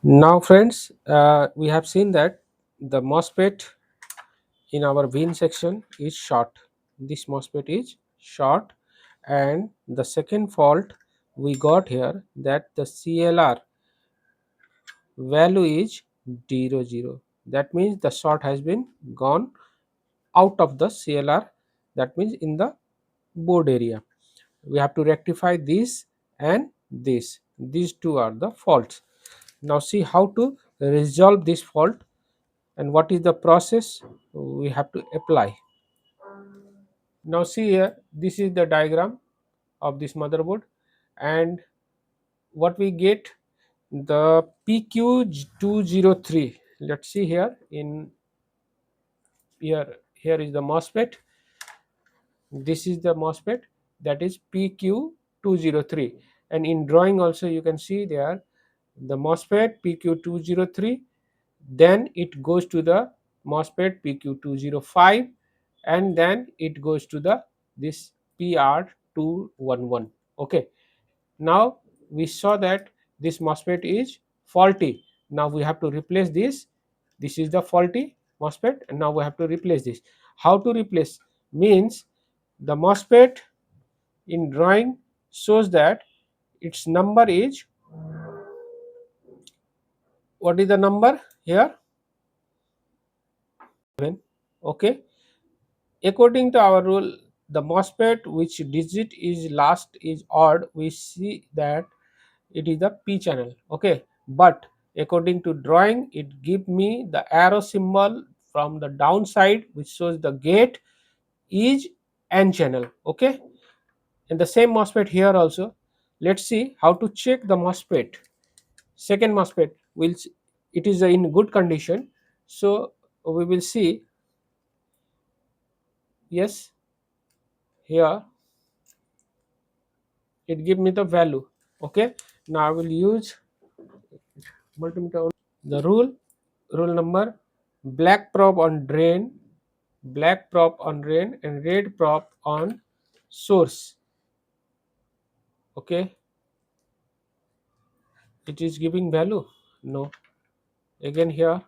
Now, friends, we have seen that the MOSFET in our VIN section is short. This MOSFET is short, and the second fault we got here that the CLR value is 0 0. That means the short has been gone out of the CLR. That means in the board area. We have to rectify this and this. These two are the faults. Now see how to resolve this fault and what is the process we have to apply. Now see here, this is the diagram of this motherboard, and what we get, the PQ203. Let's see here, in here is the MOSFET. This is the MOSFET, that is PQ203, and in drawing also you can see there the MOSFET PQ203, then it goes to the MOSFET PQ205, and then it goes to the this PR211. Okay, now we saw that this MOSFET is faulty. Now we have to replace this. This is the faulty MOSFET, and now we have to replace this. How to replace means, the MOSFET in drawing shows that its number is, what is the number here? Okay, according to our rule, the MOSFET which digit is last is odd, we see that it is the P channel. Okay, but according to drawing, it give me the arrow symbol from the downside which shows the gate is N channel. Okay, and the same MOSFET here also. Let's see how to check the MOSFET. Second MOSFET will, it is in good condition, so we will see. Yes, here it give me the value. Okay, now I will use multimeter. The rule number: black probe on drain, black probe on drain, and red probe on source. Okay, it is giving value. No, again here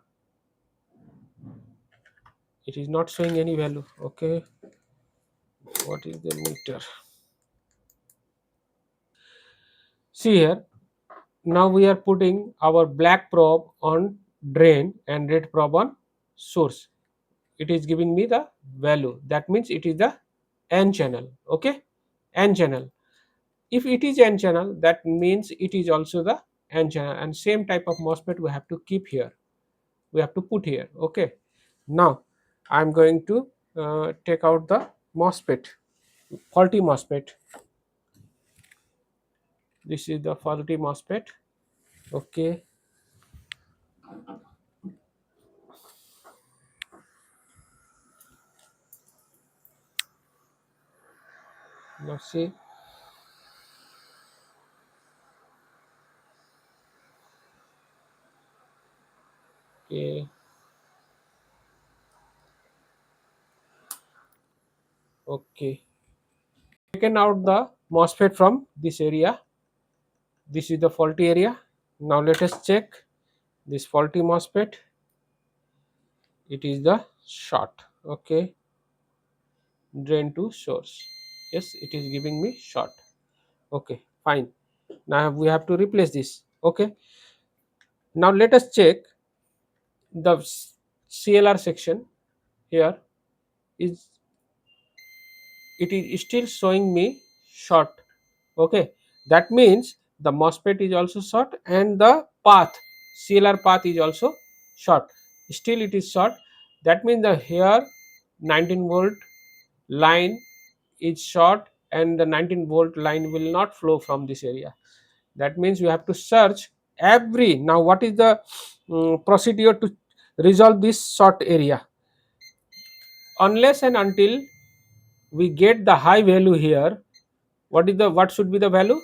it is not showing any value. Okay, what is the meter? See here, now we are putting our black probe on drain and red probe on source. It is giving me the value. That means it is the N channel. Okay, N channel. If it is N channel, that means it is also the N channel, and same type of MOSFET we have to keep here. We have to put here. Okay, now I'm going to take out the MOSFET, faulty MOSFET. This is the faulty MOSFET. Okay, now see. Okay, okay. Taken out the MOSFET from this area. This is the faulty area. Now let us check this faulty MOSFET. It is the short. Okay, drain to source. Yes, it is giving me short. Okay, fine. Now we have to replace this. Okay, now let us check the CLR section. Here is, it is still showing me short. Okay, that means the MOSFET is also short, and the path, CLR path, is also short. Still it is short. That means the here 19-volt line is short, and the 19-volt line will not flow from this area. That means we have to search every. Now what is the procedure to resolve this short area? Unless and until we get the high value here, what should be the value?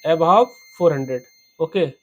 Above 400. Okay,